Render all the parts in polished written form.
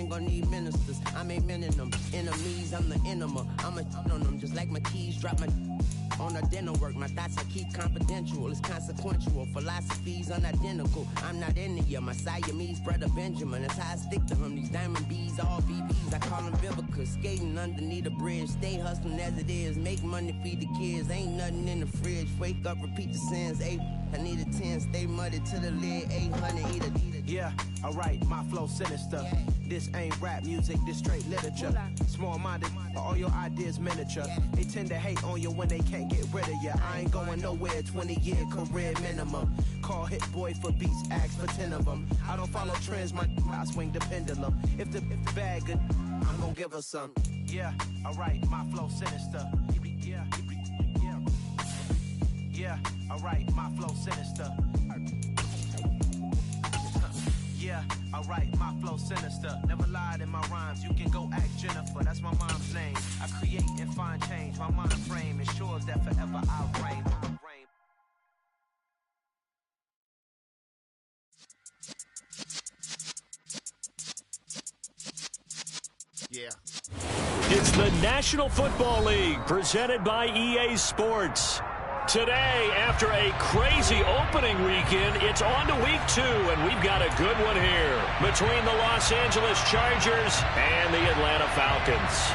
ain't gonna need ministers. I'm aiming them. Enemies, I'm the enema. I'm a on them, just like my keys drop my on the dinner work. My thoughts I keep confidential. It's consequential. Philosophies unidentical. I'm not India. My Siamese brother Benjamin. That's how I stick to him. These diamond bees, all BBs. I call them Vivica. Skating underneath a bridge. Stay hustling as it is. Make money, feed the kids. Ain't nothing in the fridge. Wake up, repeat the sins. I need a 10. Stay muddy to the lid. 800. Eat a. Yeah, alright, my flow sinister. Yeah. This ain't rap music, this straight literature. Small-minded, all your ideas miniature. Yeah. They tend to hate on you when they can't get rid of you. I ain't going nowhere, 20-year career minimum. Call Hit Boy for beats, ask for 10 of them. I don't follow trends, I swing the pendulum. If the bag good, I'm gonna give her some. Yeah, alright, my flow sinister. Yeah, alright, my flow sinister. Yeah, alright, my flow sinister. Never lied in my rhymes, you can go ask Jennifer. That's my mom's name. I create and find change. My mind frame ensures that forever I'll reign. Yeah. It's the National Football League presented by EA Sports. Today, after a crazy opening weekend, it's on to week 2, and we've got a good one here between the Los Angeles Chargers and the Atlanta Falcons.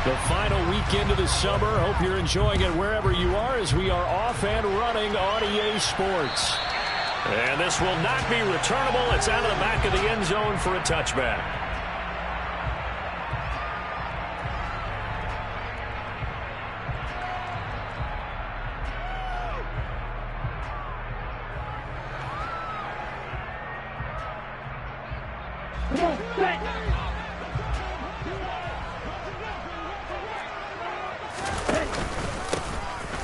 The final weekend of the summer. Hope you're enjoying it wherever you are as we are off and running on EA Sports. And this will not be returnable. It's out of the back of the end zone for a touchback.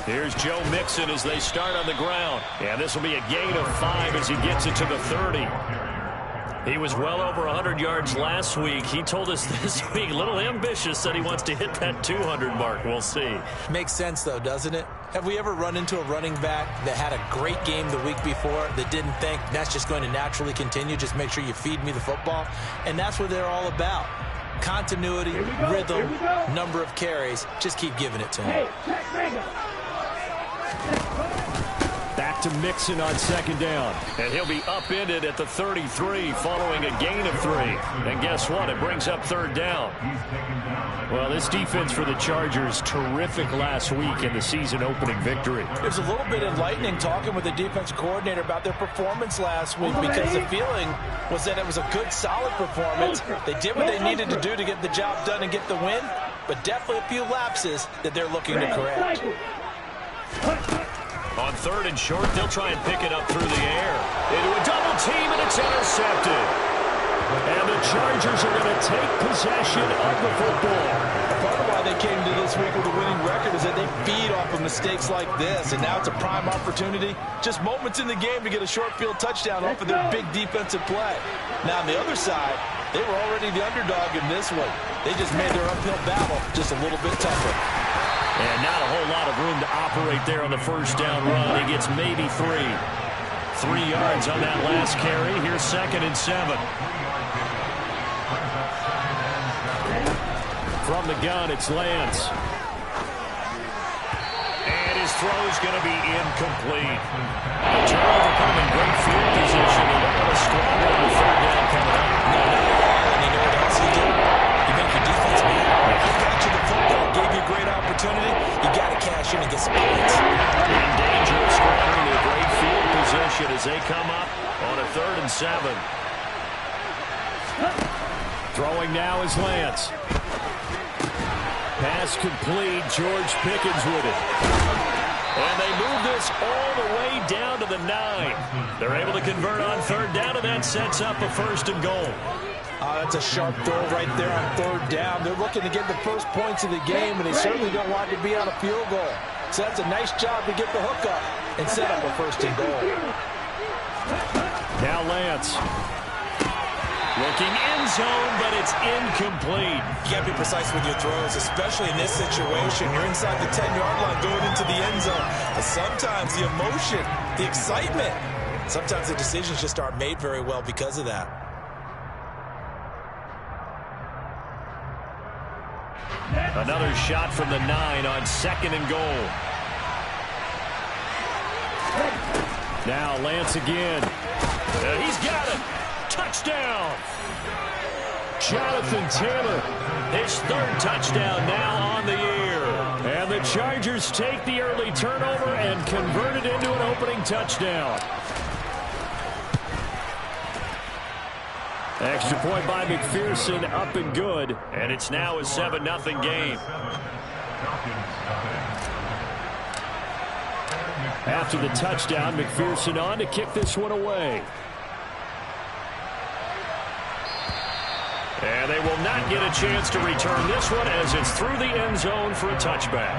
Here's Joe Mixon as they start on the ground. And this will be a gain of 5 as he gets it to the 30. He was well over 100 yards last week. He told us this week, a little ambitious, said he wants to hit that 200 mark. We'll see. Makes sense, though, doesn't it? Have we ever run into a running back that had a great game the week before that didn't think that's just going to naturally continue? Just make sure you feed me the football. And that's what they're all about. Continuity, rhythm, number of carries. Just keep giving it to him. Back to Mixon on second down. And he'll be upended at the 33 following a gain of 3. And guess what? It brings up third down. Well, this defense for the Chargers, terrific last week in the season opening victory. It was a little bit enlightening talking with the defensive coordinator about their performance last week because the feeling was that it was a good, solid performance. They did what they needed to do to get the job done and get the win, but definitely a few lapses that they're looking to correct. On third and short, they'll try and pick it up through the air. Into a double team, and it's intercepted. And the Chargers are going to take possession of the football. Part of why they came to this week with a winning record is that they feed off of mistakes like this, and now it's a prime opportunity. Just moments in the game to get a short field touchdown off of their big defensive play. Now, on the other side, they were already the underdog in this one. They just made their uphill battle just a little bit tougher. And not a whole lot of room to operate there on the first down run. He gets maybe 3. 3 yards on that last carry. Here's 2nd and 7. From the gun, it's Lance. And his throw is going to be incomplete. A turnover put him in great field position. They don't want to squander on the third down coming up. No, not at all. And you know what else you do? You make your defense mad. You got you the football, gave you a great opportunity. You got to cash in and get some points. In danger of squandering a great field position as they come up on a 3rd and 7. Throwing now is Lance. Pass complete. George Pickens with it. And they move this all the way down to the 9. They're able to convert on third down, and that sets up a 1st and goal. That's a sharp throw right there on third down. They're looking to get the first points of the game, and they certainly don't want to be on a field goal. So that's a nice job to get the hook up and set up a 1st and goal. Now Lance. Looking end zone, but it's incomplete. You can't be precise with your throws, especially in this situation. You're inside the 10-yard line going into the end zone. But sometimes the emotion, the excitement, sometimes the decisions just aren't made very well because of that. Another shot from the 9 on 2nd and goal. Now Lance again. He's got it. Touchdown. Jonathan Taylor, his 3rd touchdown now on the year. And the Chargers take the early turnover and convert it into an opening touchdown. Extra point by McPherson, up and good. And it's now a 7-0 game. After the touchdown, McPherson on to kick this one away. And they will not get a chance to return this one as it's through the end zone for a touchback.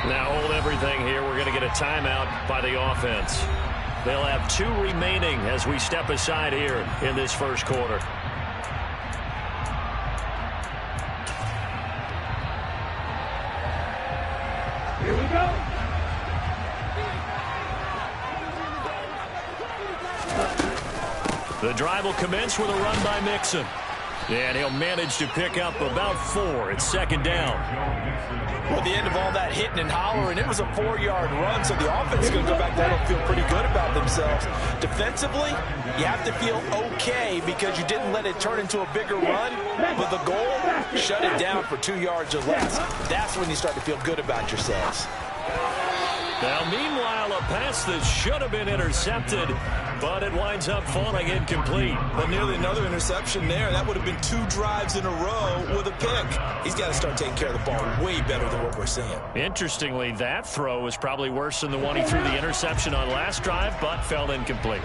Now hold everything here. We're going to get a timeout by the offense. They'll have 2 remaining as we step aside here in this first quarter. Here we go. The drive will commence with a run by Mixon. And he'll manage to pick up about 4. It's 2nd down. Well, at the end of all that hitting and hollering, it was a 4-yard run, so the offense is going to go back there and feel pretty good about themselves. Defensively, you have to feel okay because you didn't let it turn into a bigger run, but the goal, shut it down for 2 yards or less. That's when you start to feel good about yourselves. Now, meanwhile, a pass that should have been intercepted, but it winds up falling incomplete. But nearly another interception there. That would have been 2 drives in a row with a pick. He's got to start taking care of the ball way better than what we're seeing. Interestingly, that throw was probably worse than the one he threw the interception on last drive, but fell incomplete.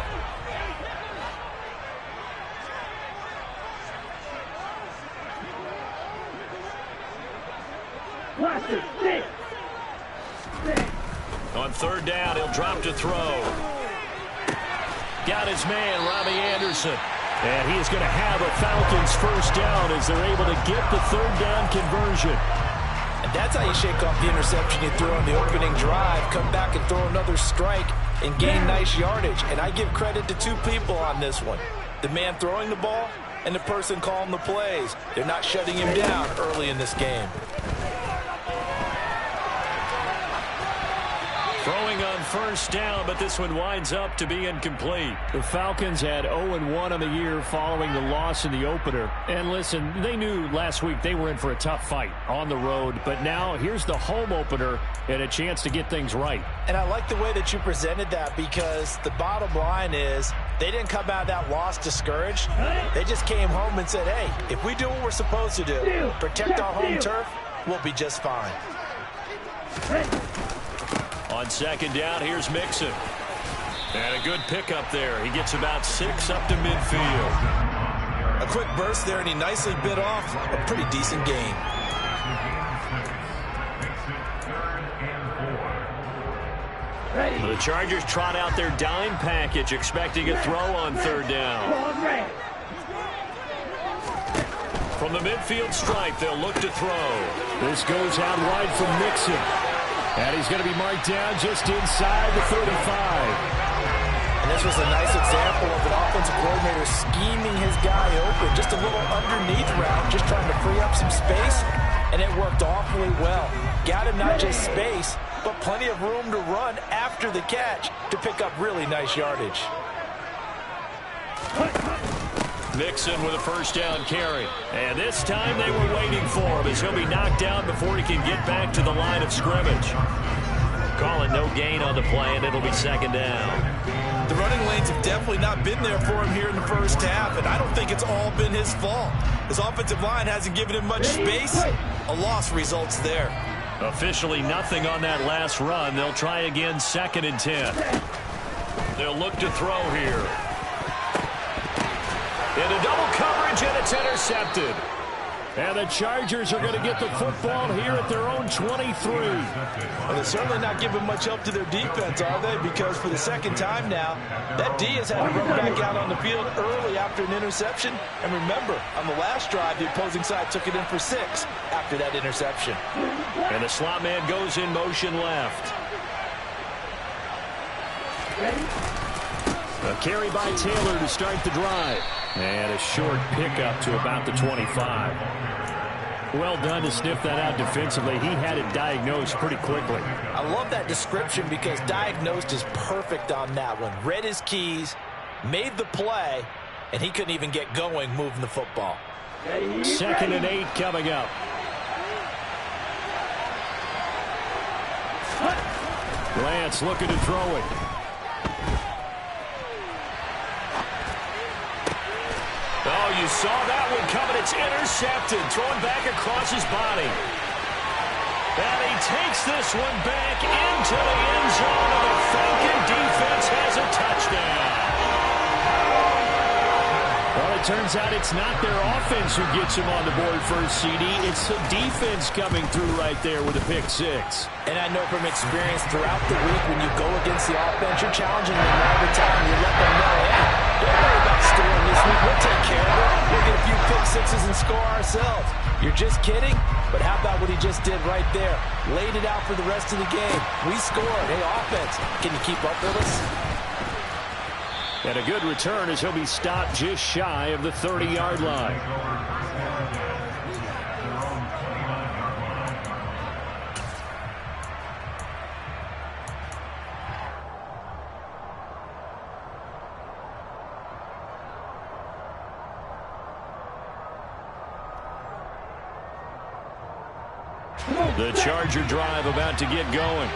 On 3rd down, he'll drop to throw. Got his man, Robbie Anderson. And he is going to have a Falcons first down as they're able to get the 3rd down conversion. And that's how you shake off the interception you threw on the opening drive, come back and throw another strike and gain nice yardage. And I give credit to 2 people on this one. The man throwing the ball and the person calling the plays. They're not shutting him down early in this game. Throwing on 1st down, but this one winds up to be incomplete. The Falcons had 0-1 on the year following the loss in the opener. And listen, they knew last week they were in for a tough fight on the road, but now here's the home opener and a chance to get things right. And I like the way that you presented that because the bottom line is they didn't come out of that loss discouraged. They just came home and said, hey, if we do what we're supposed to do, protect our home turf, we'll be just fine. On 2nd down, here's Mixon. And a good pickup there. He gets about 6 up to midfield. A quick burst there, and he nicely bit off a pretty decent gain. The Chargers trot out their dime package, expecting a throw on 3rd down. From the midfield stripe, they'll look to throw. This goes out wide from Mixon. And he's going to be marked down just inside the 35. And this was a nice example of an offensive coordinator scheming his guy open. Just a little underneath route, just trying to free up some space. And it worked awfully well. Got him not just space, but plenty of room to run after the catch to pick up really nice yardage. Mixon with a 1st down carry. And this time they were waiting for him as he'll be knocked down before he can get back to the line of scrimmage. Calling no gain on the play, and it'll be 2nd down. The running lanes have definitely not been there for him here in the first half, and I don't think it's all been his fault. His offensive line hasn't given him much space. A loss results there. Officially nothing on that last run. They'll try again 2nd and 10. They'll look to throw here. Into double coverage, and it's intercepted. And the Chargers are going to get the football here at their own 23. Well, they're certainly not giving much help to their defense, are they? Because for the second time now, that D has had to run back out on the field early after an interception. And remember, on the last drive, the opposing side took it in for 6 after that interception. And the slot man goes in motion left. A carry by Taylor to start the drive. And a short pickup to about the 25. Well done to sniff that out defensively. He had it diagnosed pretty quickly. I love that description because diagnosed is perfect on that one. Read his keys, made the play, and he couldn't even get going moving the football. 2nd and 8 coming up. Lance looking to throw it. Oh, you saw that one coming. It's intercepted. Thrown back across his body. And he takes this one back into the end zone, and the Falcon defense has a touchdown. Well, it turns out it's not their offense who gets him on the board first, CD. It's the defense coming through right there with a pick 6. And I know from experience throughout the week when you go against the offense, you're challenging them all the time. You let them know, hey, don't worry about scoring this week. We'll take care of it. We'll get a few pick 6s and score ourselves. You're just kidding? But how about what he just did right there? Laid it out for the rest of the game. We scored. Hey, offense, can you keep up with us? And a good return as he'll be stopped just shy of the 30-yard line. The Charger drive about to get going.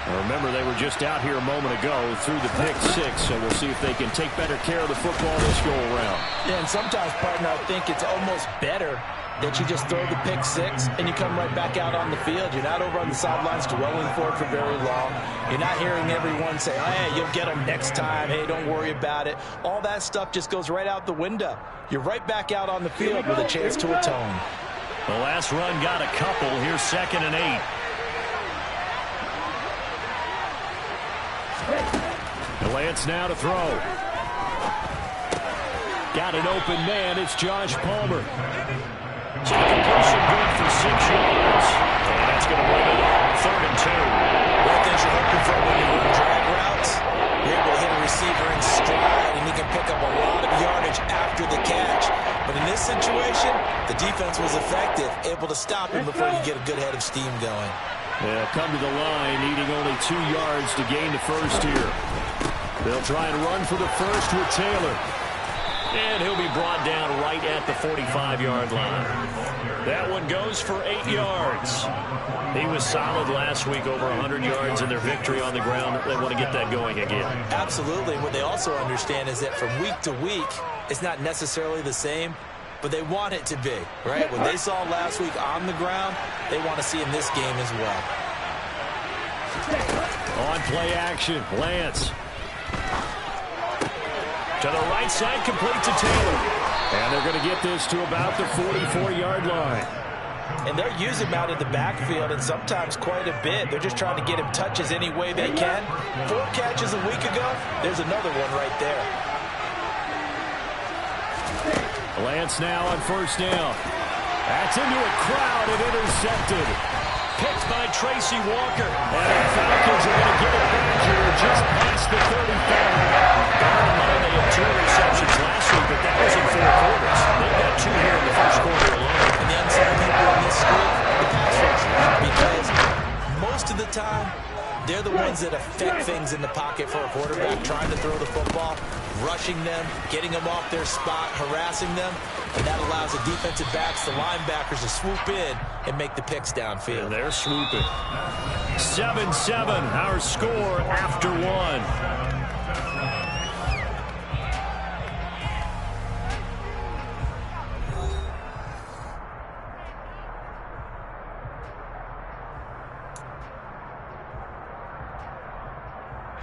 Remember, they were just out here a moment ago through the pick 6, so we'll see if they can take better care of the football this go-around. Yeah, and sometimes, partner, I think it's almost better that you just throw the pick 6 and you come right back out on the field. You're not over on the sidelines dwelling for it for very long. You're not hearing everyone say, hey, you'll get them next time. Hey, don't worry about it. All that stuff just goes right out the window. You're right back out on the field with a chance to atone. The last run got a couple. Here's 2nd and 8. Lance now to throw. Got an open man. It's Josh Palmer. So the completion good for 6 yards. And that's going to bring it up 3rd and 2. One of the things you're looking for when you run drag routes, you're able to hit a receiver in stride, and he can pick up a lot of yardage after the catch. But in this situation, the defense was effective, able to stop him before you get a good head of steam going. They'll come to the line, needing only 2 yards to gain the first here. They'll try and run for the first with Taylor. And he'll be brought down right at the 45-yard line. That one goes for 8 yards. He was solid last week, over 100 yards in their victory on the ground. They want to get that going again. Absolutely. What they also understand is that from week to week, it's not necessarily the same, but they want it to be, right? What they saw last week on the ground, they want to see in this game as well. On play action, Lance. To the right side, complete to Taylor. And they're going to get this to about the 44-yard line. And they'll use him out of the backfield, and sometimes quite a bit. They're just trying to get him touches any way they can. 4 catches a week ago, there's another one right there. Lance now on 1st down. That's into a crowd and intercepted. Picked by Tracy Walker. And the Falcons are going to get it back here just past the 35. Bear in mind they had 2 receptions last week, but that was in 4 quarters. They've got 2 here in the first quarter alone. And the unsung people in this school, the pass rush, because most of the time, they're the ones that affect things in the pocket for a quarterback, trying to throw the football, rushing them, getting them off their spot, harassing them, and that allows the defensive backs, the linebackers to swoop in and make the picks downfield. And they're swooping. 7-7, our score after 1.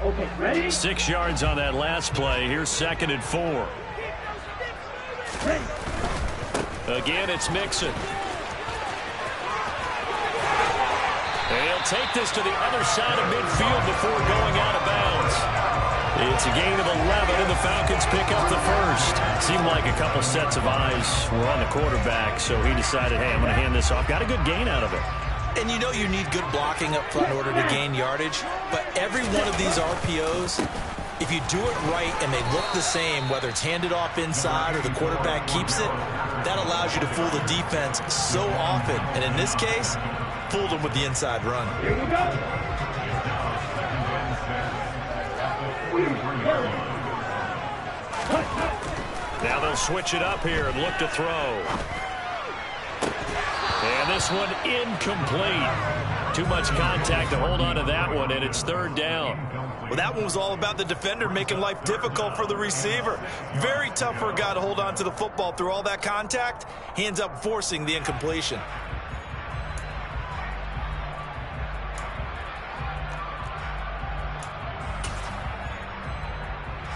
Okay, ready? 6 yards on that last play. Here's 2nd and 4. Again, it's Mixon. And he'll take this to the other side of midfield before going out of bounds. It's a gain of 11, and the Falcons pick up the first. Seemed like a couple sets of eyes were on the quarterback, so he decided, hey, I'm going to hand this off. Got a good gain out of it. And you know you need good blocking up front in order to gain yardage, but every one of these RPOs, if you do it right and they look the same, whether it's handed off inside or the quarterback keeps it, that allows you to fool the defense so often. And in this case, fooled them with the inside run. Here we go. Now they'll switch it up here and look to throw. And this one incomplete. Too much contact to hold on to that one, and it's third down. Well, that one was all about the defender making life difficult for the receiver. Very tough for a guy to hold on to the football through all that contact. He ends up forcing the incompletion.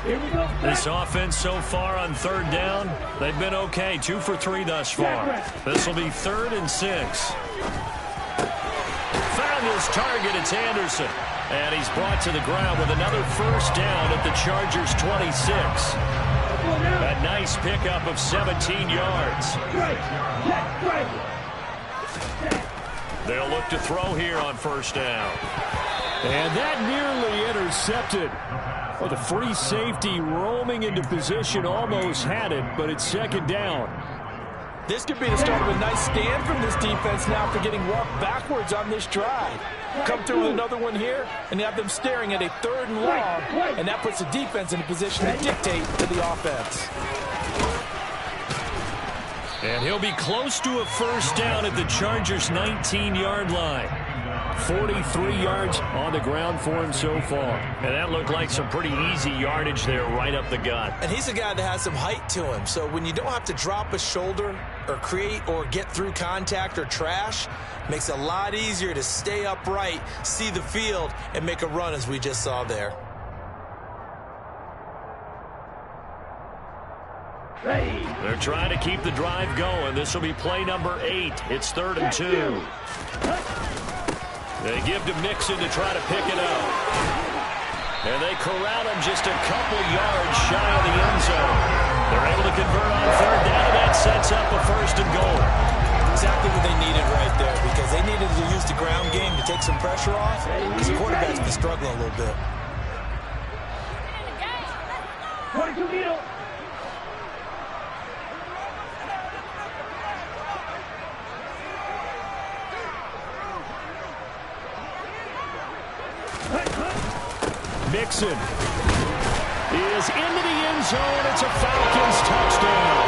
Here we go. This offense so far on third down, they've been okay. 2 for 3 thus far. This will be 3rd and 6. Found his target. It's Anderson. And he's brought to the ground with another first down at the Chargers' 26. A nice pickup of 17 yards. They'll look to throw here on first down. And that nearly intercepted. Well, the free safety roaming into position almost had it, but it's second down. This could be the start of a nice stand from this defense now after getting walked backwards on this drive. Come through with another one here, and you have them staring at a 3rd and long, and that puts the defense in a position to dictate to the offense. And he'll be close to a first down at the Chargers' 19-yard line. 43 yards on the ground for him so far. And that looked like some pretty easy yardage there right up the gut. And he's a guy that has some height to him. So when you don't have to drop a shoulder or create or get through contact or trash, makes it a lot easier to stay upright, see the field, and make a run as we just saw there. They're trying to keep the drive going. This will be play number 8. It's 3rd and 2. They give to Mixon to try to pick it up. And they corral him just a couple yards shy of the end zone. They're able to convert on third down, and that sets up a 1st and goal. Exactly what they needed right there, because they needed to use the ground game to take some pressure off, because the quarterback's been struggling a little bit. 22 Needle. Mixon is into the end zone. It's a Falcons touchdown.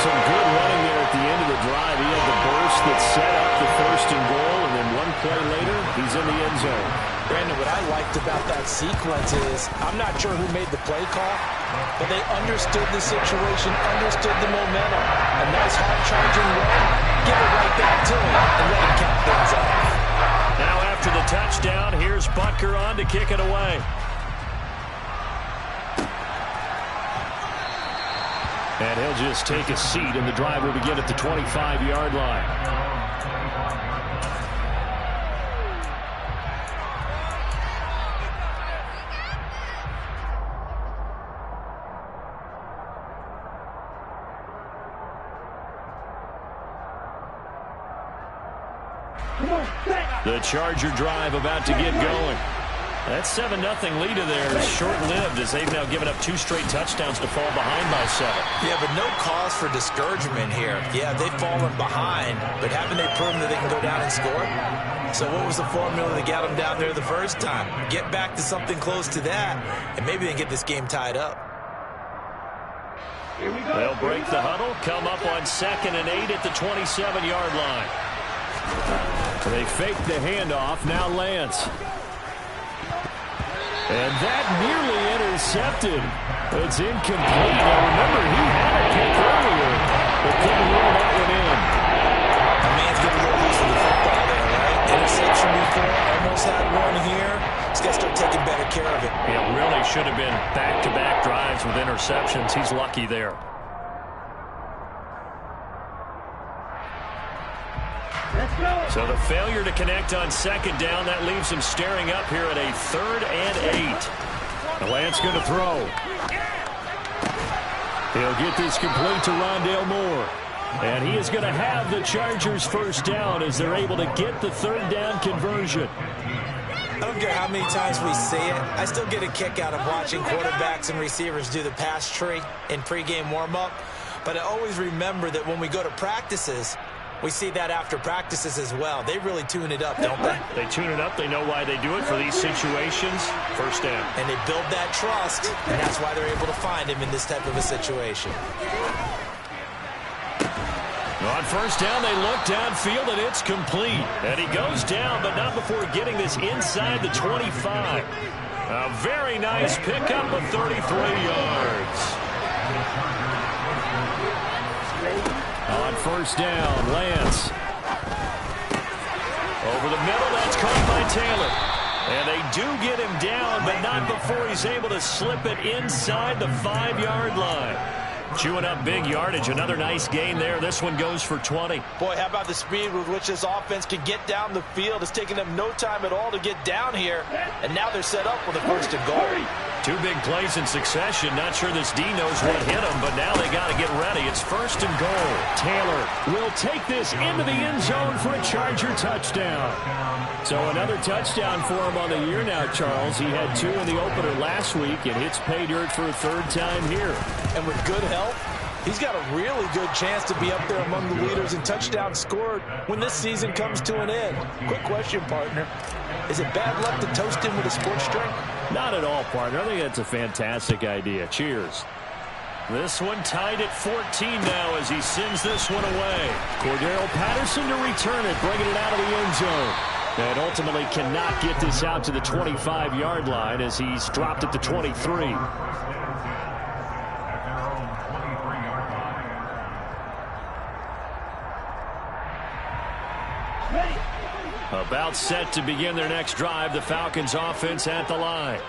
Some good running there at the end of the drive. He had the burst that set up the 1st and goal, and then one play later, he's in the end zone. Brandon, what I liked about that sequence is, I'm not sure who made the play call, but they understood the situation, understood the momentum. A nice hard-charging run, give it right back to him, and let him cap things off. Now after the touchdown, here's Butker on to kick it away. And he'll just take a seat, and the drive will begin at the 25-yard line. The Charger drive about to get going. That 7-0 lead of theirs is short-lived as they've now given up 2 straight touchdowns to fall behind by 7. Yeah, but no cause for discouragement here. Yeah, they've fallen behind, but haven't they proven that they can go down and score? So what was the formula that got them down there the first time? Get back to something close to that, and maybe they can get this game tied up. They'll break the huddle, come up on 2nd and 8 at the 27-yard line. They fake the handoff. Now Lance. And that nearly intercepted. It's incomplete. Now remember, he had a kick earlier, but couldn't roll that one in. A man's getting a little loose with the football there, right? Interception before, almost had one here. He's got to start taking better care of it. Yeah, really should have been back-to-back drives with interceptions. He's lucky there. So the failure to connect on second down, that leaves him staring up here at a 3rd and 8. Lance going to throw. He'll get this complete to Rondale Moore. And he is going to have the Chargers first down as they're able to get the 3rd down conversion. I don't care how many times we see it. I still get a kick out of watching quarterbacks and receivers do the pass tree in pregame warm-up. But I always remember that when we go to practices, we see that after practices as well. They really tune it up, don't they? They tune it up. They know why they do it for these situations. First down. And they build that trust, and that's why they're able to find him in this type of a situation. On first down, they look downfield, and it's complete. And he goes down, but not before getting this inside the 25. A very nice pickup of 33 yards. On first down, Lance. Over the middle, that's caught by Taylor. And they do get him down, but not before he's able to slip it inside the 5-yard line. Chewing up big yardage. Another nice gain there. This one goes for 20. Boy, how about the speed with which this offense can get down the field? It's taken them no time at all to get down here. And now they're set up with a 1st and goal. 2 big plays in succession. Not sure this D knows what hit him, but now they got to get ready. It's 1st and goal. Taylor will take this into the end zone for a Charger touchdown. So another touchdown for him on the year now, Charles. He had 2 in the opener last week, and hits pay dirt for a 3rd time here. And with good help, he's got a really good chance to be up there among the leaders in touchdowns scored when this season comes to an end. Quick question, partner. Is it bad luck to toast him with a sports drink? Not at all, partner. I think that's a fantastic idea. Cheers. This one tied at 14 now as he sends this one away. Cordero Patterson to return it, bringing it out of the end zone. And ultimately cannot get this out to the 25-yard line as he's dropped at the 23. About set to begin their next drive, the Falcons offense at the line.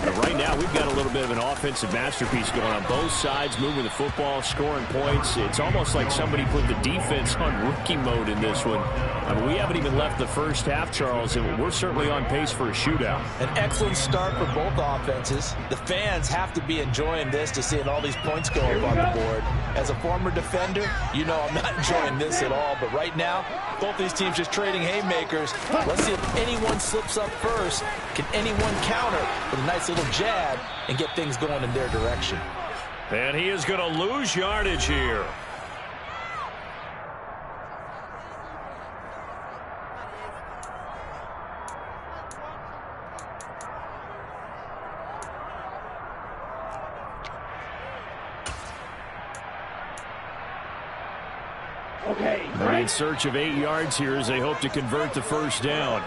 And right now, we've got a little bit of an offensive masterpiece going on both sides, moving the football, scoring points. It's almost like somebody put the defense on rookie mode in this one. I mean, we haven't even left the first half, Charles, and we're certainly on pace for a shootout. An excellent start for both offenses. The fans have to be enjoying this to seeing all these points go up on the board. As a former defender, you know I'm not enjoying this at all. But right now, both these teams just trading haymakers. Let's see if anyone slips up first. Can anyone counter with a nice little jab and get things going in their direction? And he is going to lose yardage here. They're in search of 8 yards here as they hope to convert the first down.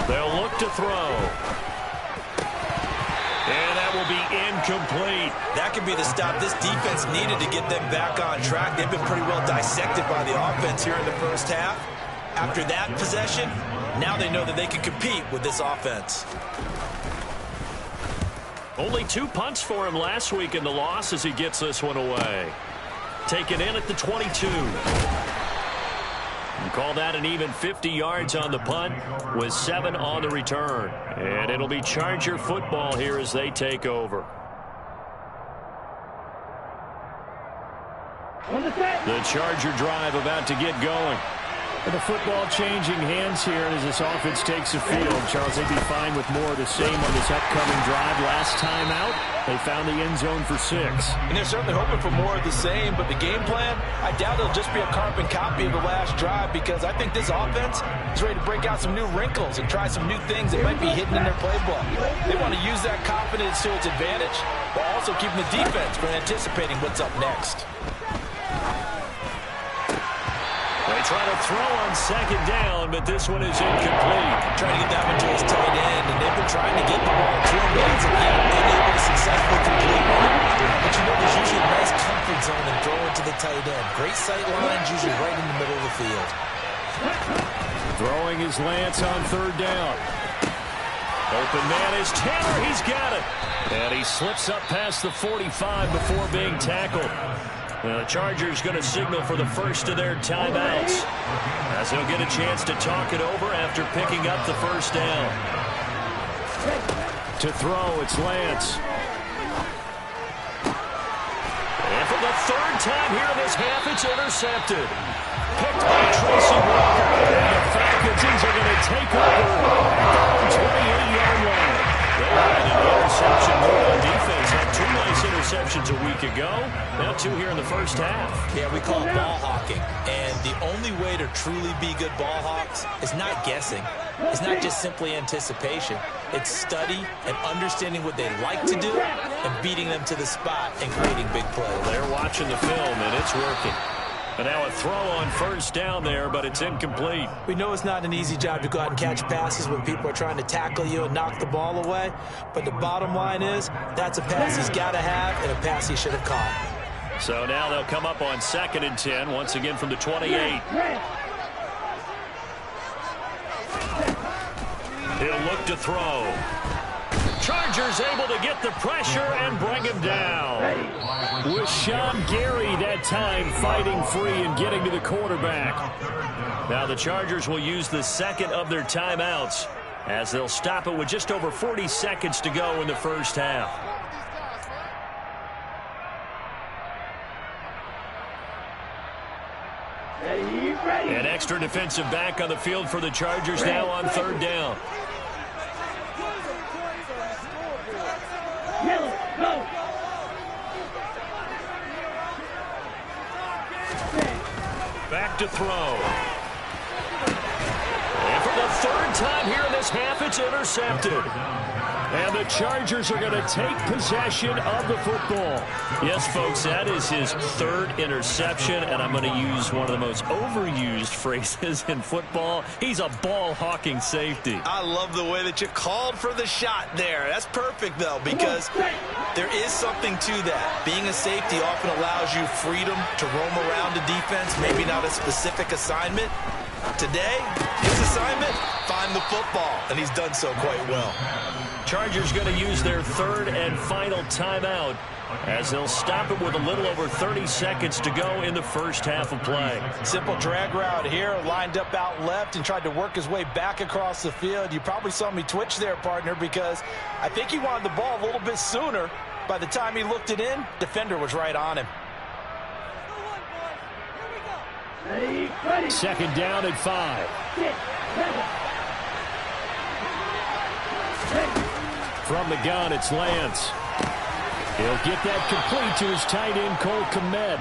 They'll look to throw. And that will be incomplete. That could be the stop this defense needed to get them back on track. They've been pretty well dissected by the offense here in the first half. After that possession, now they know that they can compete with this offense. Only 2 punts for him last week in the loss as he gets this one away. Taken in at the 22. You call that an even 50 yards on the punt with 7 on the return. And it'll be Charger football here as they take over. The Charger drive about to get going. And the football changing hands here as this offense takes the field. Charles, they'd be fine with more of the same on this upcoming drive. Last time out, they found the end zone for 6. And they're certainly hoping for more of the same, but the game plan, I doubt it'll just be a carbon copy of the last drive because I think this offense is ready to break out some new wrinkles and try some new things that might be hidden in their playbook. They want to use that confidence to its advantage, while also keeping the defense from anticipating what's up next. They try to throw on second down, but this one is incomplete. Trying to get that one to his tight end, and they've been trying to get the ball to him, but as of yet, they've been able to successfully complete one. But you know, there's usually a nice red zone and throw it to the tight end. Great sight lines, usually right in the middle of the field. Throwing is Lance on third down. Open man is Taylor. He's got it. And he slips up past the 45 before being tackled. The Chargers going to signal for the first of their timeouts, as he'll get a chance to talk it over after picking up the first down. To throw, it's Lance. And for the third time here in this half, it's intercepted. Picked by Tracy Walker. And the Falcons are going to take over at the 28-yard line. They had an interception more on defense. Had 2 nice interceptions a week ago. Now 2 here in the first half. Yeah, we call it ball hawking. And the only way to truly be good ball hawks is not guessing. It's not just simply anticipation. It's study and understanding what they like to do and beating them to the spot and creating big plays. They're watching the film, and it's working. And now a throw on first down there, but it's incomplete. We know it's not an easy job to go out and catch passes when people are trying to tackle you and knock the ball away. But the bottom line is, that's a pass he's got to have and a pass he should have caught. So now they'll come up on 2nd and 10, once again from the 28. He'll look to throw. Chargers able to get the pressure and bring him down. With Sean Gary that time fighting free and getting to the quarterback. Now the Chargers will use the second of their timeouts as they'll stop it with just over 40 seconds to go in the first half. An extra defensive back on the field for the Chargers now on third down. Back to throw. And for the third time here in this half, it's intercepted. And the Chargers are going to take possession of the football. Yes, folks, that is his third interception, and I'm going to use one of the most overused phrases in football. He's a ball-hawking safety. I love the way that you called for the shot there. That's perfect, though, because there is something to that. Being a safety often allows you freedom to roam around the defense, maybe not a specific assignment. Today, his assignment, find the football, and he's done so quite well. Chargers going to use their third and final timeout as they'll stop it with a little over 30 seconds to go in the first half of play. Simple drag route here, lined up out left and tried to work his way back across the field. You probably saw me twitch there, partner, because I think he wanted the ball a little bit sooner. By the time he looked it in, defender was right on him. Second down at 5. From the gun, it's Lance. He'll get that complete to his tight end, Cole Kmet.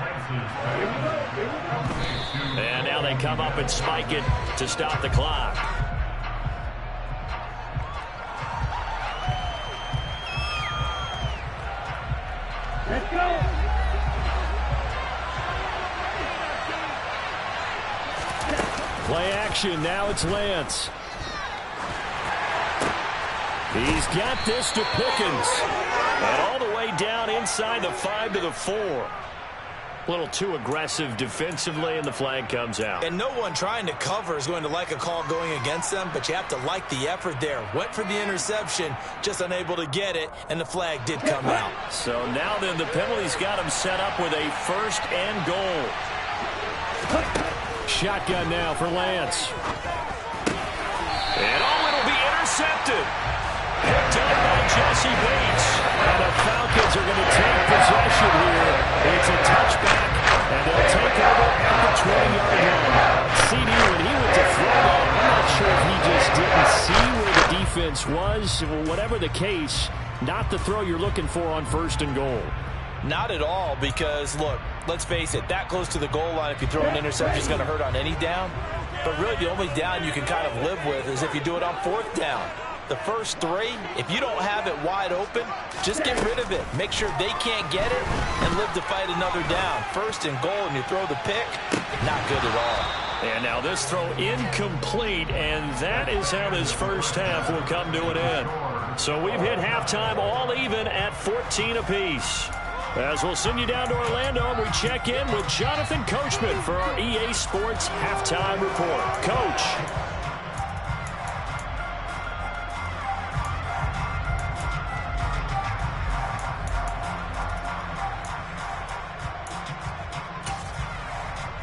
And now they come up and spike it to stop the clock. Let's go. Play action. Now it's Lance. He's got this to Pickens. And all the way down inside the 5 to the 4. A little too aggressive defensively, and the flag comes out. And no one trying to cover is going to like a call going against them, but you have to like the effort there. Went for the interception, just unable to get it, and the flag did come out. So now then the penalty's got him set up with a first and goal. Shotgun now for Lance. And it'll be intercepted. Picked up by Jesse Bates. And the Falcons are going to take possession here. It's a touchback, and they'll take over at the 20-yard line. CD, when he went to throw that, I'm not sure if he just didn't see where the defense was. Whatever the case, not the throw you're looking for on first and goal. Not at all, because, look, let's face it, that close to the goal line, if you throw an interception, is going to hurt on any down. But really, the only down you can kind of live with is if you do it on fourth down. The first 3, if you don't have it wide open, just get rid of it. Make sure they can't get it and live to fight another down. First and goal, and you throw the pick, not good at all. And now this throw incomplete, and that is how this first half will come to an end. So we've hit halftime all even at 14 apiece. As we'll send you down to Orlando, and we check in with Jonathan Coachman for our EA Sports Halftime Report. Coach.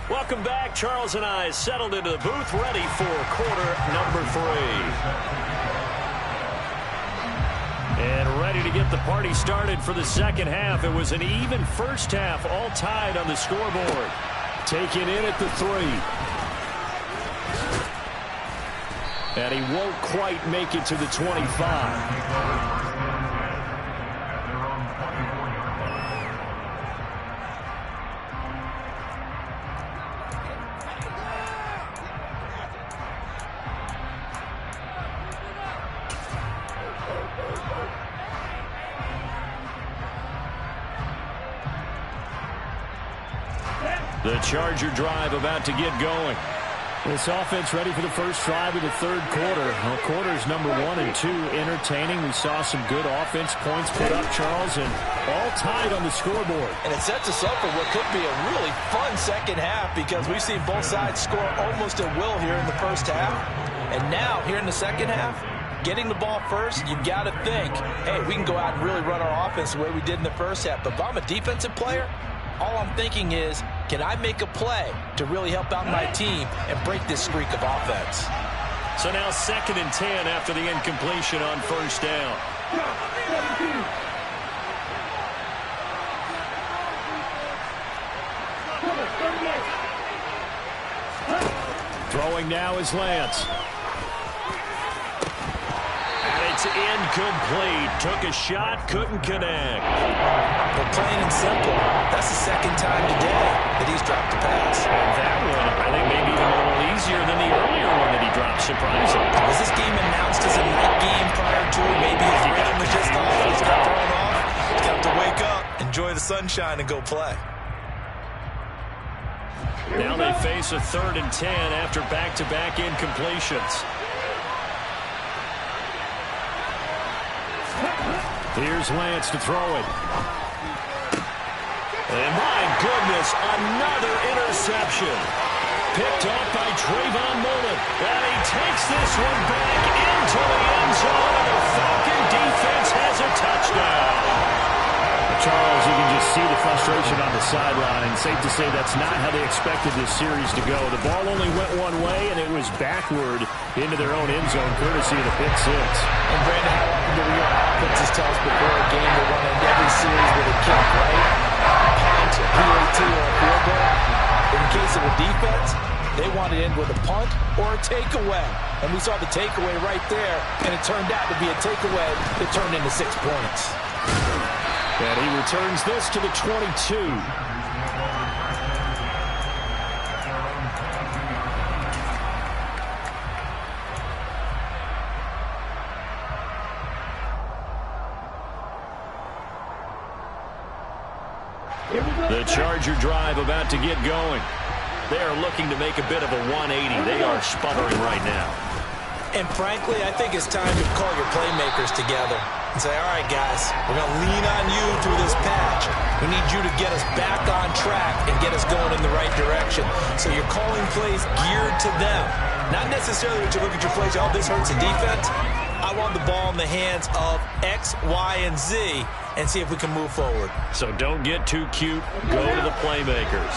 Welcome back. Charles and I settled into the booth, ready for quarter number 3. And ready to get the party started for the second half. It was an even first half, all tied on the scoreboard. Taken in at the 3. And he won't quite make it to the 25. The Charger drive about to get going. This offense ready for the first drive of the third quarter. Well, quarters number 1 and 2 entertaining. We saw some good offense points put up, Charles, and all tied on the scoreboard. And it sets us up for what could be a really fun second half because we've seen both sides score almost at will here in the first half. And now, here in the second half, getting the ball first, you've got to think, hey, we can go out and really run our offense the way we did in the first half. But if I'm a defensive player, all I'm thinking is, can I make a play to really help out my team and break this streak of offense? So now 2nd and 10 after the incompletion on first down. Throwing now is Lance. It's incomplete. Took a shot, couldn't connect. But plain and simple, that's the second time today that he's dropped a pass. And that one, I think, maybe even a little easier than the earlier one that he dropped, surprising. Was this game announced as a night game prior to? Maybe his rhythm was just off. He's got thrown off. He's got to wake up, enjoy the sunshine, and go play. Now they face a 3rd and 10 after back-to-back incompletions. Here's Lance to throw it. And my goodness, another interception. Picked off by Trayvon Mullen. And he takes this one back into the end zone. And the Falcon defense has a touchdown. Charles, you can just see the frustration on the sideline. Safe to say that's not how they expected this series to go. The ball only went one way, and it was backward into their own end zone, courtesy of the pick 6. And Brandon, how often do we hear offenses tell us before a game they want to end every series with a kick, right? Punt, a PAT, or a field goal. In the case of a defense, they want to end with a punt or a takeaway. And we saw the takeaway right there, and it turned out to be a takeaway that turned into 6 points. And he returns this to the 22. The Charger drive about to get going. They are looking to make a bit of a 180. They are sputtering right now. And frankly, I think it's time to call your playmakers together and say, all right, guys, we're going to lean on you through this patch. We need you to get us back on track and get us going in the right direction. So you're calling plays geared to them. Not necessarily that you look at your plays, oh, this hurts the defense. I want the ball in the hands of X, Y, and Z and see if we can move forward. So don't get too cute. Go to the playmakers.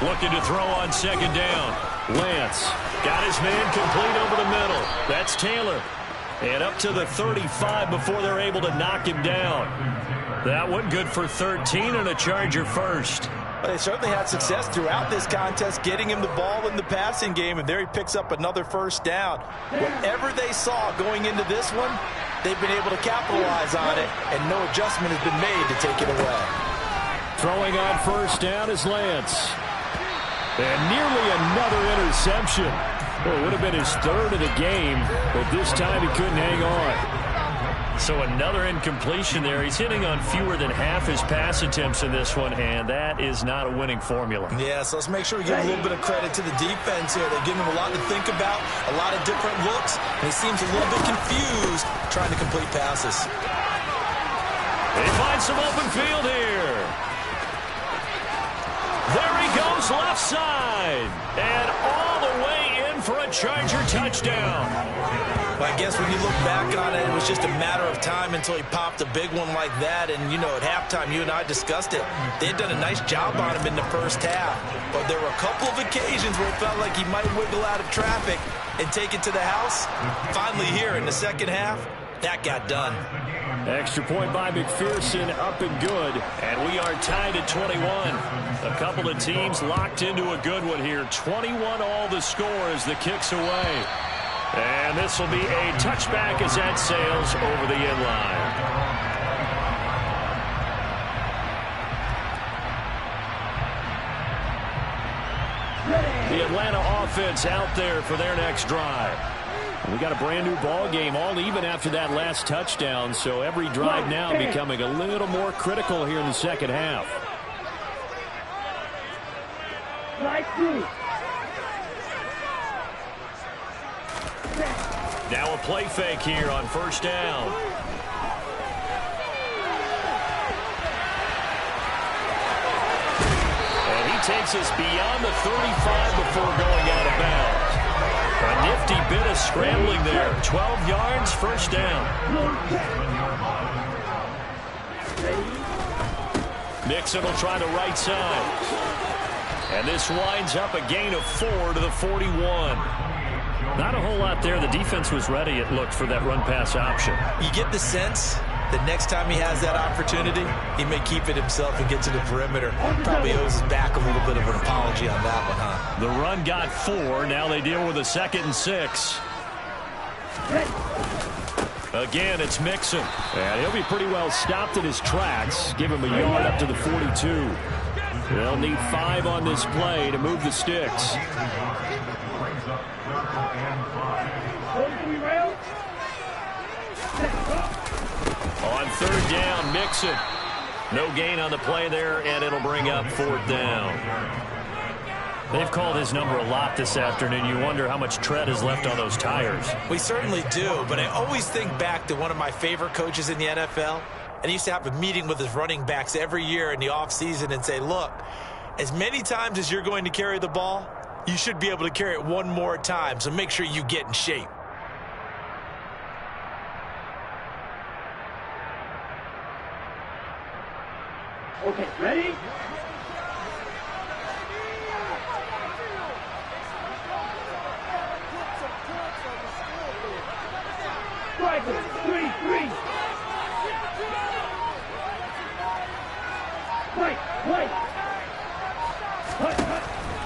Looking to throw on 2nd down. Lance got his man complete over the middle. That's Taylor. And up to the 35 before they're able to knock him down. That one good for 13 and a Charger first. But they certainly had success throughout this contest, getting him the ball in the passing game, and there he picks up another first down. Whatever they saw going into this one, they've been able to capitalize on it, and no adjustment has been made to take it away. Throwing on first down is Lance. And nearly another interception. Well, it would have been his 3rd of the game, but this time he couldn't hang on. So another incompletion there. He's hitting on fewer than half his pass attempts in this one, and that is not a winning formula. Yeah, so let's make sure we give a little bit of credit to the defense here. They're giving him a lot to think about, a lot of different looks, and he seems a little bit confused trying to complete passes. He finds some open field here. There he goes left side, and all the way in for a Charger touchdown. Well, I guess when you look back on it, it was just a matter of time until he popped a big one like that. And, you know, at halftime, you and I discussed it. They had done a nice job on him in the first half. But there were a couple of occasions where it felt like he might wiggle out of traffic and take it to the house. Finally here in the second half, that got done. Extra point by McPherson, up and good. And we are tied at 21. A couple of teams locked into a good one here. 21 all the score as the kick's away. And this will be a touchback as that sails over the inline. The Atlanta offense out there for their next drive. We got a brand new ball game, all even after that last touchdown, so every drive now becoming a little more critical here in the second half. Now a play fake here on first down. And he takes us beyond the 35 before going out of bounds. A nifty bit of scrambling there. 12 yards, first down. Mixon will try the right side. And this winds up a gain of 4 to the 41. Not a whole lot there. The defense was ready, it looked, for that run-pass option. You get the sense that next time he has that opportunity, he may keep it himself and get to the perimeter. Probably owes his back a little bit of an apology on that one, huh? The run got 4. Now they deal with a 2nd and 6. Again, it's Mixon. And he'll be pretty well stopped in his tracks. Give him a yard up to the 42. They'll need 5 on this play to move the sticks. On third down, Mixon. No gain on the play there, and it'll bring up 4th down. They've called his number a lot this afternoon. You wonder how much tread is left on those tires. We certainly do, but I always think back to one of my favorite coaches in the NFL. And he used to have a meeting with his running backs every year in the offseason and say, look, as many times as you're going to carry the ball, you should be able to carry it one more time, so make sure you get in shape. Okay, ready? Strikers, 3-3.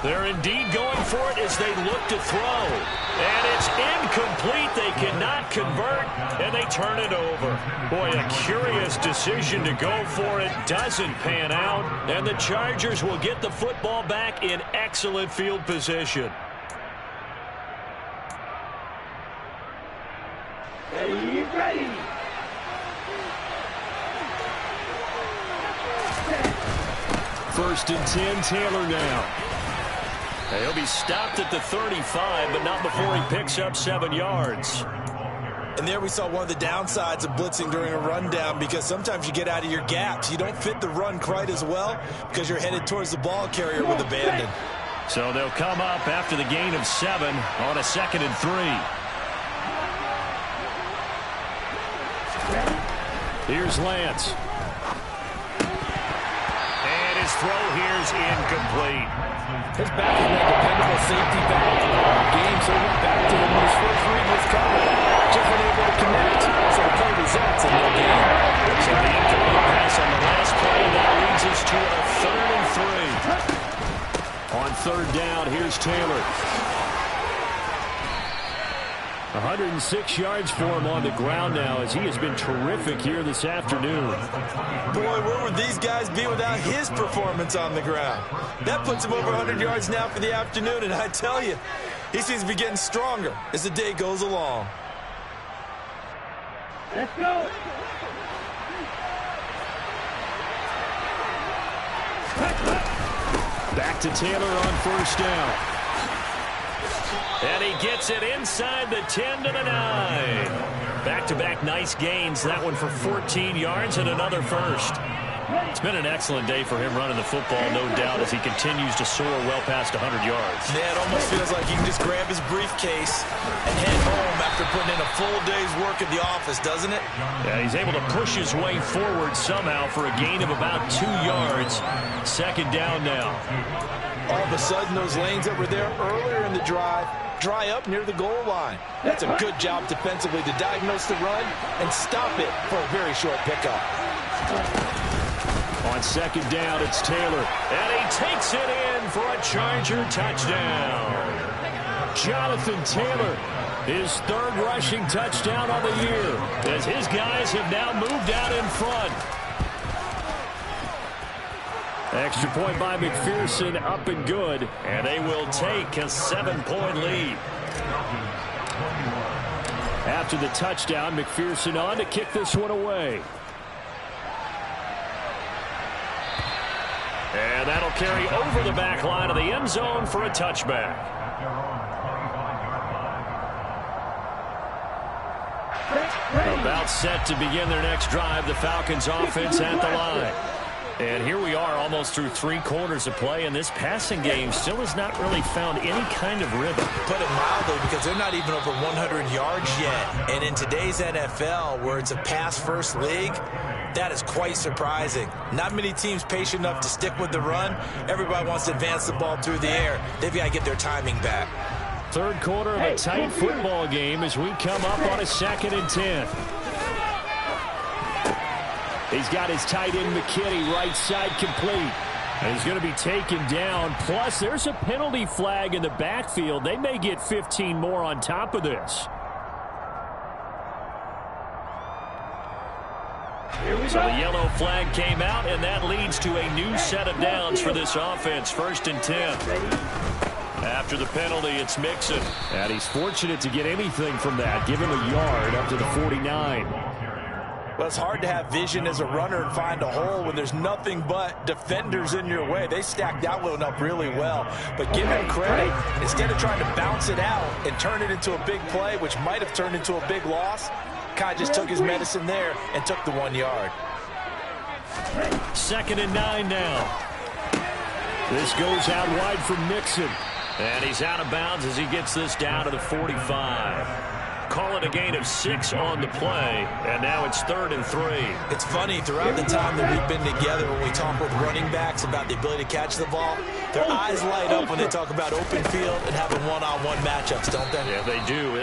They're indeed going for it as they look to throw. And it's incomplete. They cannot convert, and they turn it over. Boy, a curious decision to go for it. Doesn't pan out, and the Chargers will get the football back in excellent field position. Ready. First and 10, Taylor now. He'll be stopped at the 35, but not before he picks up 7 yards. And there we saw one of the downsides of blitzing during a rundown, because sometimes you get out of your gaps. You don't fit the run quite as well because you're headed towards the ball carrier with abandon. So they'll come up after the gain of 7 on a 2nd and 3. Here's Lance. And his throw here's incomplete. His back has been a dependable safety valve in all games, so he went back to him when his first read was covered. Just unable to connect, so the play results in no gain. So the incomplete pass on the last play, that leads us to a 3rd and 3. On 3rd down, here's Taylor. 106 yards for him on the ground now, as he has been terrific here this afternoon. Boy, where would these guys be without his performance on the ground? That puts him over 100 yards now for the afternoon, and I tell you, he seems to be getting stronger as the day goes along. Let's go. Back to Taylor on first down. And he gets it inside the 10 to the 9. Back-to-back nice gains. That one for 14 yards and another first. It's been an excellent day for him running the football, no doubt, as he continues to soar well past 100 yards. Yeah, it almost feels like he can just grab his briefcase and head home after putting in a full day's work at the office, doesn't it? Yeah, he's able to push his way forward somehow for a gain of about 2 yards. Second down now. All of a sudden, those lanes that were there earlier in the drive dry up near the goal line. That's a good job defensively to diagnose the run and stop it for a very short pickup. On second down, it's Taylor. And he takes it in for a Charger touchdown. Jonathan Taylor, his third rushing touchdown on the year, as his guys have now moved out in front. Extra point by McPherson, up and good, and they will take a 7-point lead. After the touchdown, McPherson on to kick this one away. And that'll carry over the back line of the end zone for a touchback. About set to begin their next drive, the Falcons offense at the line. And here we are almost through 3 quarters of play, and this passing game still has not really found any kind of rhythm. Put it mildly, because they're not even over 100 yards yet. And in today's NFL, where it's a pass-first league, that is quite surprising. Not many teams patient enough to stick with the run. Everybody wants to advance the ball through the air. They've got to get their timing back. Third quarter of a tight football game as we come up on a 2nd and 10. He's got his tight end McKinney right side complete. And he's going to be taken down. Plus, there's a penalty flag in the backfield. They may get 15 more on top of this. So the yellow flag came out, and that leads to a new set of downs for this offense. 1st and 10. After the penalty, it's Mixon. And he's fortunate to get anything from that. Give him a yard up to the 49. Well, it's hard to have vision as a runner and find a hole when there's nothing but defenders in your way. They stacked that one up really well. But give him credit. Instead of trying to bounce it out and turn it into a big play, which might have turned into a big loss, Kai just took his medicine there and took the 1 yard. 2nd and 9 now. This goes out wide for Mixon. And he's out of bounds as he gets this down to the 45. Call it a gain of 6 on the play, and now it's 3rd and 3. It's funny, throughout the time that we've been together, when we talk with running backs about the ability to catch the ball, their eyes light up when they talk about open field and having one-on-one matchups, don't they? Yeah, they do.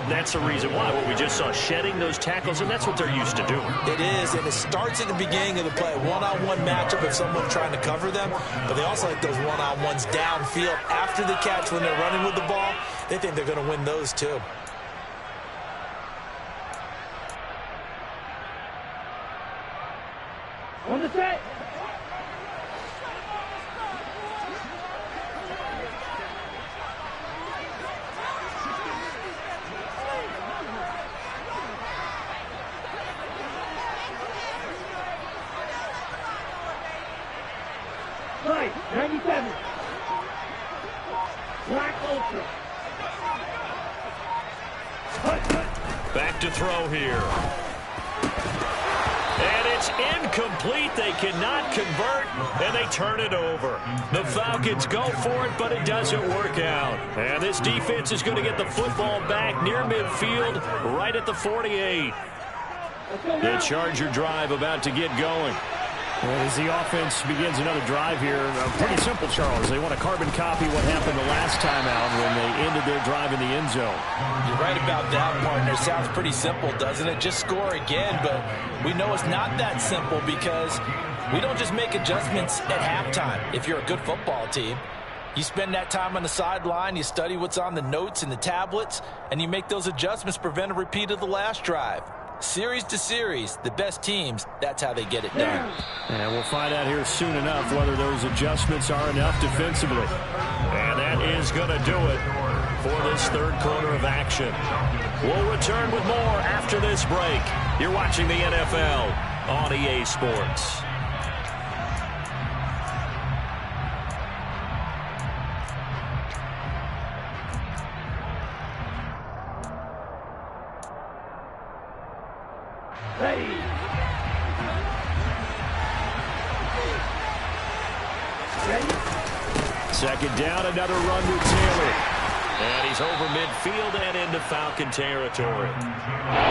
That's the reason why. What we just saw, shedding those tackles, and that's what they're used to doing. It is, and it starts at the beginning of the play. One-on-one matchup if someone's trying to cover them, but they also like those one-on-ones downfield after the catch when they're running with the ball. They think they're going to win those, too. On the set. Right, 97. Black Ultra. Back to throw here. And it's incomplete. They cannot convert, and they turn it over. The Falcons go for it, but it doesn't work out. And this defense is going to get the football back near midfield, right at the 48. The Charger drive about to get going. As the offense begins another drive here, pretty simple, Charles. They want to carbon copy what happened the last time out when they ended their drive in the end zone. You're right about that, partner. Sounds pretty simple, doesn't it? Just score again, but we know it's not that simple because we don't just make adjustments at halftime. If you're a good football team, you spend that time on the sideline, you study what's on the notes and the tablets, and you make those adjustments to prevent a repeat of the last drive. Series to series, the best teams, that's how they get it done. And we'll find out here soon enough whether those adjustments are enough defensively. And that is going to do it. for this third quarter of action. We'll return with more after this break. You're watching the NFL on EA Sports. Ready. Second down, another run with Taylor. And he's over midfield and into Falcon territory.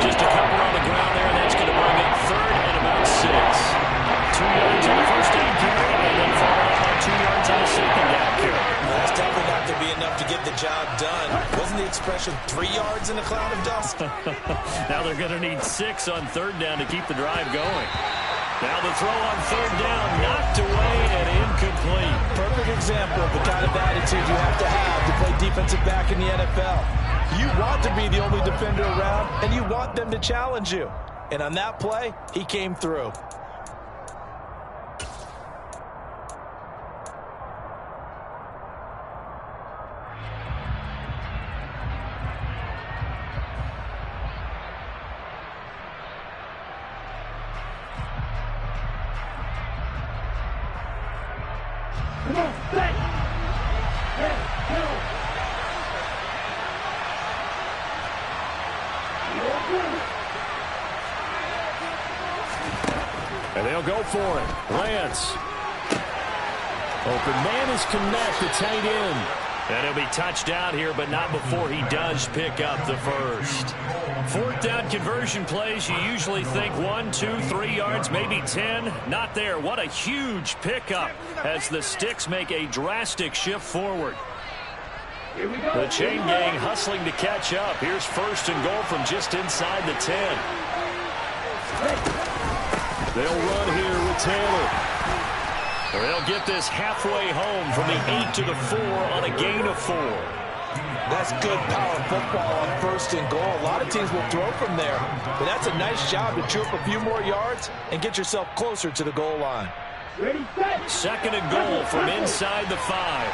Just a couple on the ground there, and that's going to bring up third and about 6. 2 yards on the first down carry, and then followed up on 2 yards on the second down carry. That's definitely not going to be enough to get the job done. Wasn't the expression 3 yards in a cloud of dust? Now they're going to need 6 on third down to keep the drive going. Now the throw on third down, knocked away and incomplete. Perfect example of the kind of attitude you have to play defensive back in the NFL. You want to be the only defender around, and you want them to challenge you. And on that play, he came through. Come on, set. Let's go. And they'll go for it. Lance. Open man is connect, the tight end. And he'll be touchdown here, but not before he does pick up the first. Fourth down conversion plays, you usually think 1, 2, 3 yards, maybe 10. Not there. What a huge pickup as the Sticks make a drastic shift forward. The chain gang hustling to catch up. Here's first and goal from just inside the 10. They'll run here with Taylor. They'll get this halfway home from the 8 to the 4 on a gain of 4. That's good power football on first and goal. A lot of teams will throw from there, but that's a nice job to chew up a few more yards and get yourself closer to the goal line. Ready, set. Second and goal from inside the 5.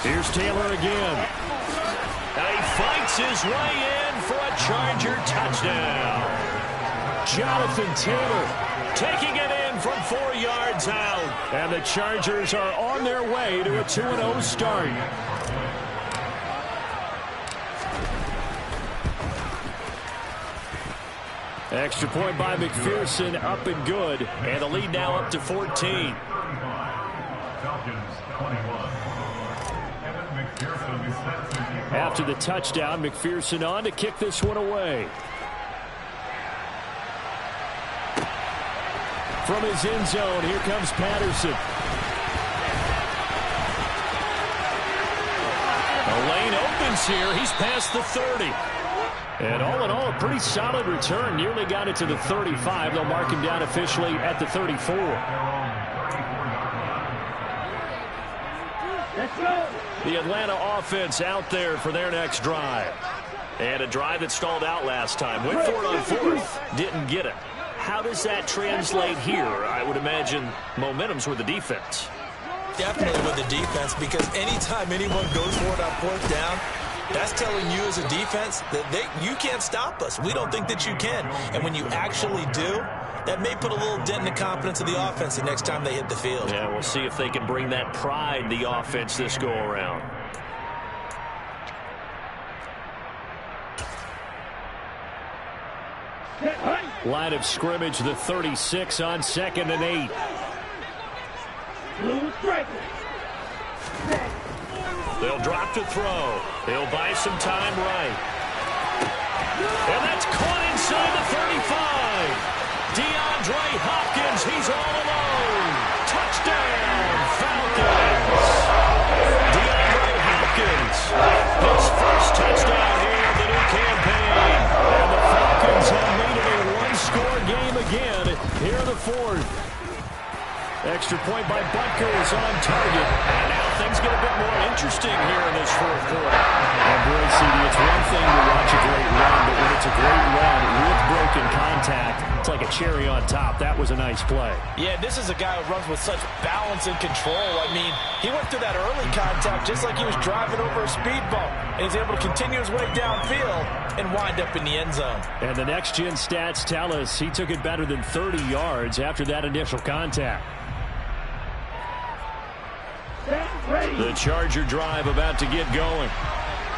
Here's Taylor again. And he fights his way in for a Charger touchdown. Jonathan Taylor taking it in from 4 yards out. And the Chargers are on their way to a 2-0 start. Extra point by McPherson, up and good. And the lead now up to 14. After the touchdown, McPherson on to kick this one away. From his end zone, here comes Patterson. The lane opens here. He's past the 30. And all in all, a pretty solid return. Nearly got it to the 35. They'll mark him down officially at the 34. Let's go. The Atlanta offense out there for their next drive. And a drive that stalled out last time. Went for it on fourth. Didn't get it. How does that translate here? I would imagine momentum's with the defense. Definitely with the defense, because anytime anyone goes for it on fourth down, that's telling you as a defense that you can't stop us. We don't think that you can. And when you actually do, that may put a little dent in the confidence of the offense the next time they hit the field. Yeah, we'll see if they can bring that pride in the offense this go-around. Line of scrimmage, the 36 on 2nd and 8. Blue striker. They'll drop to throw. They'll buy some time right. And that's caught inside the 35. DeAndre Hopkins, he's all alone. Touchdown, Falcons. DeAndre Hopkins, his first touchdown here in the new campaign. And the Falcons have made it a one-score game again here in the fourth. Extra point by Butker is on target. And now things get a bit more interesting here in this fourth quarter. And boy, CD, it's one thing to watch a great run, but when it's a great run with broken contact, It's like a cherry on top. That was a nice play. Yeah, this is a guy who runs with such balance and control. I mean, he went through that early contact just like he was driving over a speed bump. And he's able to continue his way downfield and wind up in the end zone. And the next-gen stats tell us he took it better than 30 yards after that initial contact. The Charger drive about to get going.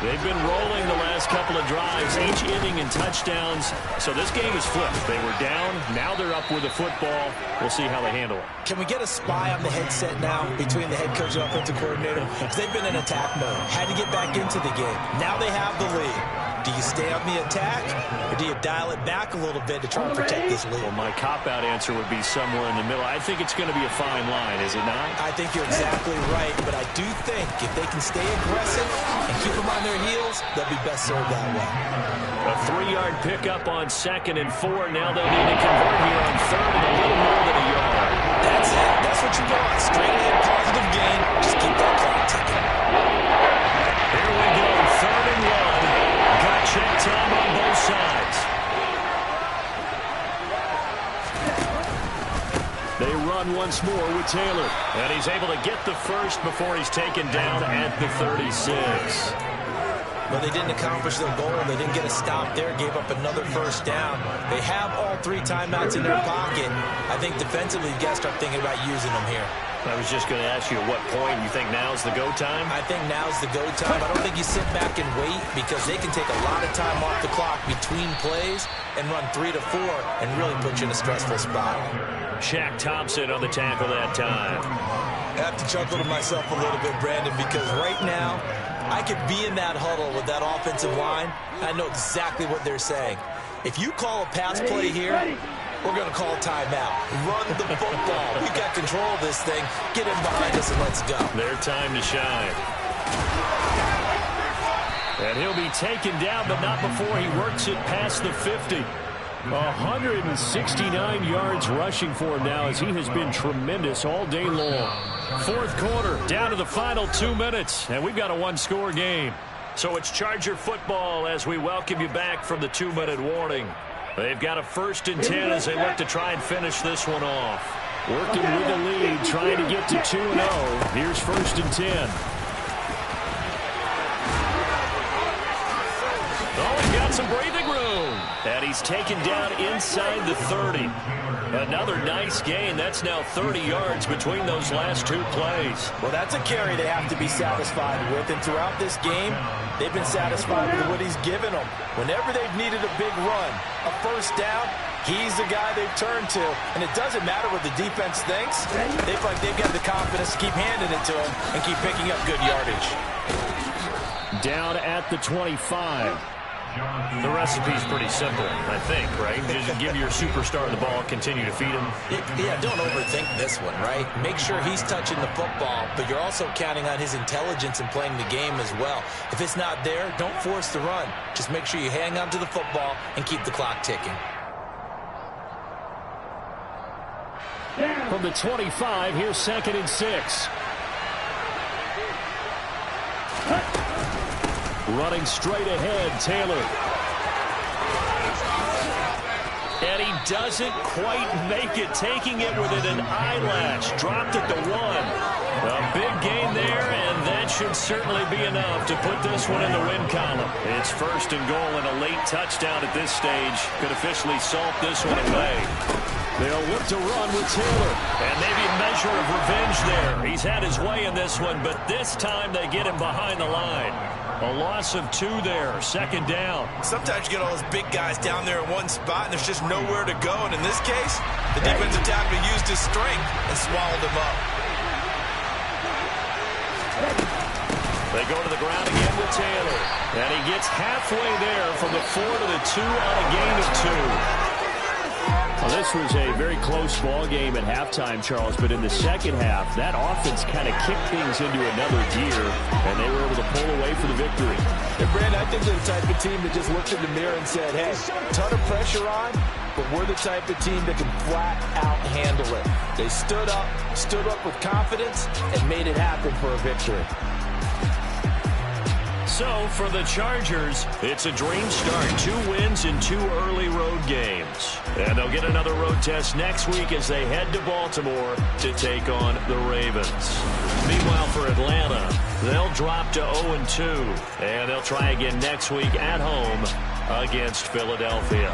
They've been rolling the last couple of drives, each inning in touchdowns. So this game is flipped. They were down. Now they're up with the football. We'll see how they handle it. Can we get a spy on the headset now between the head coach and offensive coordinator? Because they've been in attack mode. Had to get back into the game. Now they have the lead. Do you stay on the attack, or do you dial it back a little bit to try and protect this lead? Well, my cop-out answer would be somewhere in the middle. I think it's going to be a fine line, is it not? I think you're exactly right, but I do think if they can stay aggressive and keep them on their heels, they'll be best served that way. A 3-yard pickup on 2nd and 4. Now they'll need to convert here on 3rd and a little more than a yard. That's it. That's what you want. Straight ahead, positive gain. Just keep that clock ticking. Here we go. 3rd and 1. Got check time on both sides. They run once more with Taylor. And he's able to get the first before he's taken down at the 36. But they didn't accomplish their goal. They didn't get a stop there. Gave up another first down. They have all 3 timeouts in their pocket. I think defensively, you got to start thinking about using them here. I was just going to ask you at what point you think now's the go time? I think now's the go time. I don't think you sit back and wait because they can take a lot of time off the clock between plays and run 3 to 4 and really put you in a stressful spot. Shaq Thompson on the tackle that time. I have to chuckle to myself a little bit, Brandon, because right now I could be in that huddle with that offensive line. I know exactly what they're saying. If you call a pass play here, we're going to call a timeout. Run the football. We've got control of this thing. Get in behind us and let's go. Their time to shine. And he'll be taken down, but not before he works it past the 50. 169 yards rushing for him now as he has been tremendous all day long. 4th quarter, down to the final 2 minutes, and we've got a 1-score game. So it's Charger football as we welcome you back from the 2-minute warning. They've got a 1st and 10 as they look to try and finish this one off. Working with the lead, trying to get to 2-0. Here's 1st and 10. Oh, he's got some breathing room. And he's taken down inside the 30. Another nice gain. That's now 30 yards between those last 2 plays. Well, that's a carry they have to be satisfied with. And throughout this game, they've been satisfied with what he's given them. Whenever they've needed a big run, a first down, he's the guy they've turned to. And it doesn't matter what the defense thinks. They feel like they've got the confidence to keep handing it to him and keep picking up good yardage. Down at the 25. The recipe's pretty simple, I think, right? Just give your superstar the ball, continue to feed him. Yeah, don't overthink this one, right? Make sure he's touching the football, but you're also counting on his intelligence and playing the game as well. If it's not there, don't force the run. Just make sure you hang on to the football and keep the clock ticking. From the 25, here's 2nd and 6. Running straight ahead, Taylor. And he doesn't quite make it, taking it within an eyelash. Dropped it to 1. A big gain there, and that should certainly be enough to put this one in the win column. It's 1st and goal, and a late touchdown at this stage could officially salt this one away. They'll look to run with Taylor, and maybe a measure of revenge there. He's had his way in this one, but this time they get him behind the line. A loss of 2 there, 2nd down. Sometimes you get all those big guys down there in one spot, and there's just nowhere to go. And in this case, the defensive tackle used his strength and swallowed him up. They go to the ground again with Taylor. And he gets halfway there from the 4 to the 2 on a gain of 2. Well, this was a very close ball game at halftime, Charles, but in the second half, that offense kind of kicked things into another gear, and they were able to pull away for the victory. And Brandon, I think they're the type of team that just looked in the mirror and said, hey, ton of pressure on, but we're the type of team that can flat out handle it. They stood up with confidence, and made it happen for a victory. So for the Chargers, it's a dream start. 2 wins in 2 early road games. And they'll get another road test next week as they head to Baltimore to take on the Ravens. Meanwhile, for Atlanta, they'll drop to 0-2. And they'll try again next week at home against Philadelphia.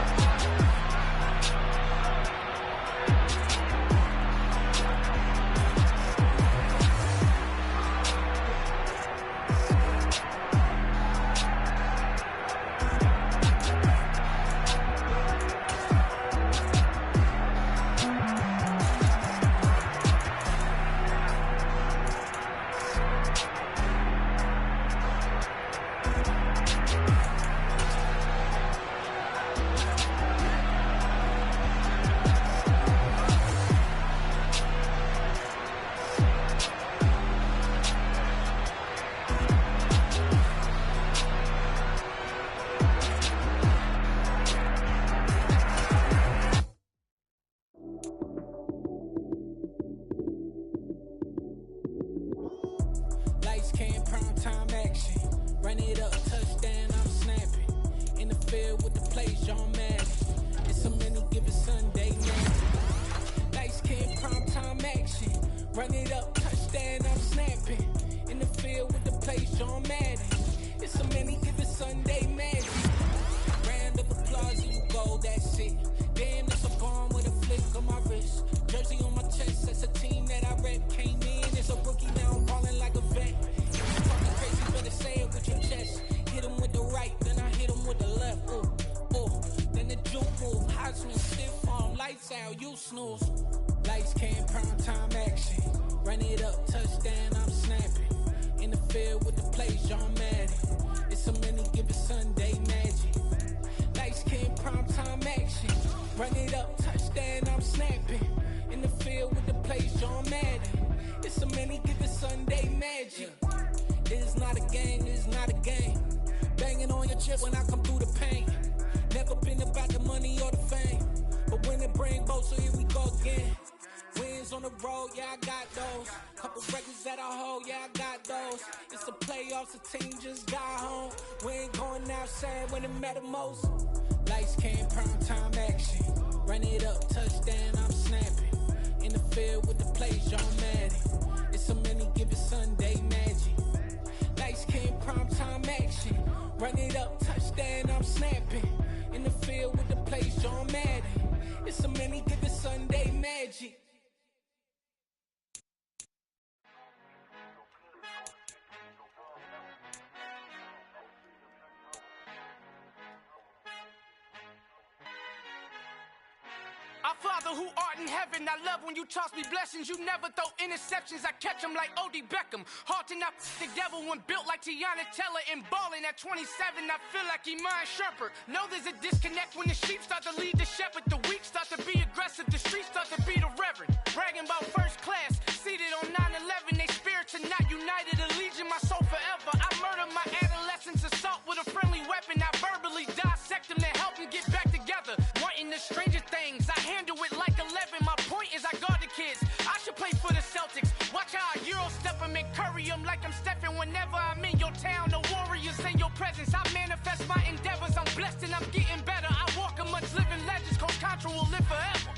Our Father who art in heaven, I love when you toss me blessings. You never throw interceptions, I catch them like O.D. Beckham. Hard to not the devil when built like Tiana Teller and balling at 27, I feel like Iman Shumpert. Know there's a disconnect when the sheep start to lead the shepherd. The weak start to be aggressive, the streets start to be the reverend. Bragging about first class, seated on 9/11. They spirits are not united, a legion, my soul forever. I murder my adolescence, assault with a friendly weapon. I verbally dissect them to help them get back together. Wanting the stranger things, I handle it like 11. My point is I guard the kids. I should play for the Celtics. Watch how I Euro step them and curry them like I'm Stephen. Whenever I'm in your town, the Warriors in your presence. I manifest my endeavors. I'm blessed and I'm getting better. I walk amongst living legends. Coach Contra will live forever.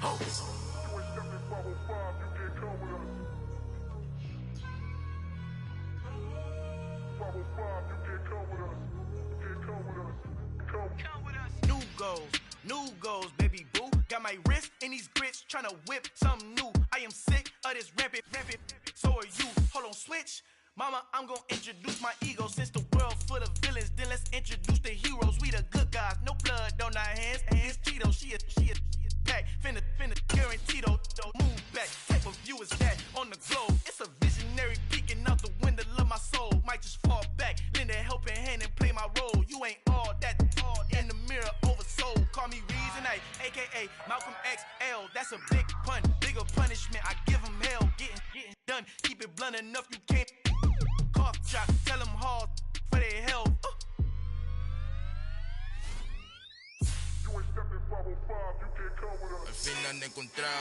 Oh. New goals, baby boo. Got my wrist in these grits, tryna whip something new. I am sick of this rampant. So are you. Hold on, switch. Mama, I'm gonna introduce my ego. Since the world full of villains, then let's introduce the heroes. We the good guys, no blood on our hands. Hands Cheeto, she a pack. Finna, guaranteed don't move back. Type of view is that on the globe? It's a visionary peeking out the window of my soul. Might just fall back, lend a helping hand and play my role. You ain't all that in the mirror oversold. Call me Reason A, aka Malcolm XL. That's a big pun, bigger punishment. I give him hell, getting done. Keep it blunt enough, you can't cough drop. Tell them hard for their health. You ain't stepping 505, you can't come with us. Al fin han encontrado.